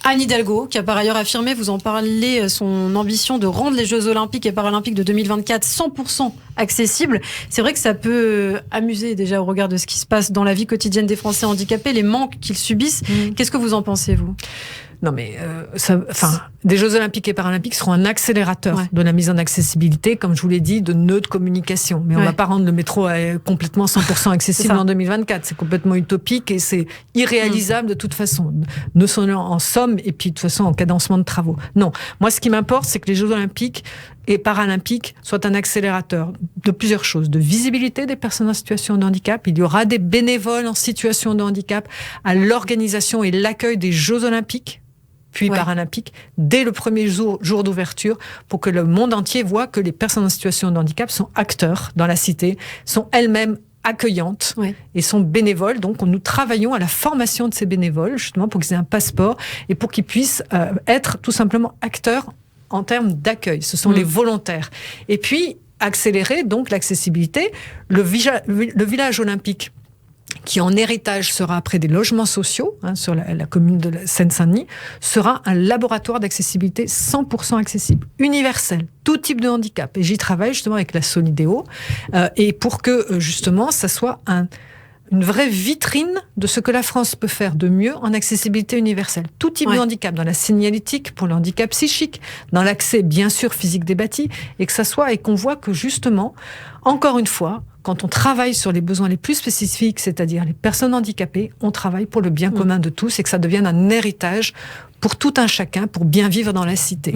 Anne Hidalgo, qui a par ailleurs affirmé, vous en parlez, son ambition de rendre les Jeux Olympiques et Paralympiques de 2024 100% accessibles. C'est vrai que ça peut amuser déjà au regard de ce qui se passe dans la vie quotidienne des Français handicapés, les manques qu'ils subissent. Qu'est-ce que vous en pensez, vous ? Non mais, des Jeux Olympiques et Paralympiques seront un accélérateur de la mise en accessibilité, comme je vous l'ai dit, de nœuds de communication. Mais on ne va pas rendre le métro complètement 100% accessible en 2024. C'est complètement utopique et c'est irréalisable de toute façon. Ne sont en somme et puis de toute façon en cadencement de travaux. Non, moi ce qui m'importe, c'est que les Jeux Olympiques et Paralympiques soient un accélérateur de plusieurs choses. De visibilité des personnes en situation de handicap. Il y aura des bénévoles en situation de handicap à l'organisation et l'accueil des Jeux Olympiques puis paralympiques, dès le premier jour d'ouverture, pour que le monde entier voit que les personnes en situation de handicap sont acteurs dans la cité, sont elles-mêmes accueillantes et sont bénévoles. Donc, nous travaillons à la formation de ces bénévoles, justement, pour qu'ils aient un passeport et pour qu'ils puissent être tout simplement acteurs en termes d'accueil. Ce sont les volontaires. Et puis, accélérer donc l'accessibilité. Le village olympique, qui en héritage sera après des logements sociaux, sur la commune de Seine-Saint-Denis, sera un laboratoire d'accessibilité 100% accessible, universel, tout type de handicap. Et j'y travaille justement avec la Solidéo, et pour que justement ça soit une vraie vitrine de ce que la France peut faire de mieux en accessibilité universelle. Tout type de handicap, dans la signalétique, pour le handicap psychique, dans l'accès bien sûr physique des bâtis, et qu'on voit que justement, encore une fois, quand on travaille sur les besoins les plus spécifiques, c'est-à-dire les personnes handicapées, on travaille pour le bien commun de tous et que ça devienne un héritage pour tout un chacun, pour bien vivre dans la cité.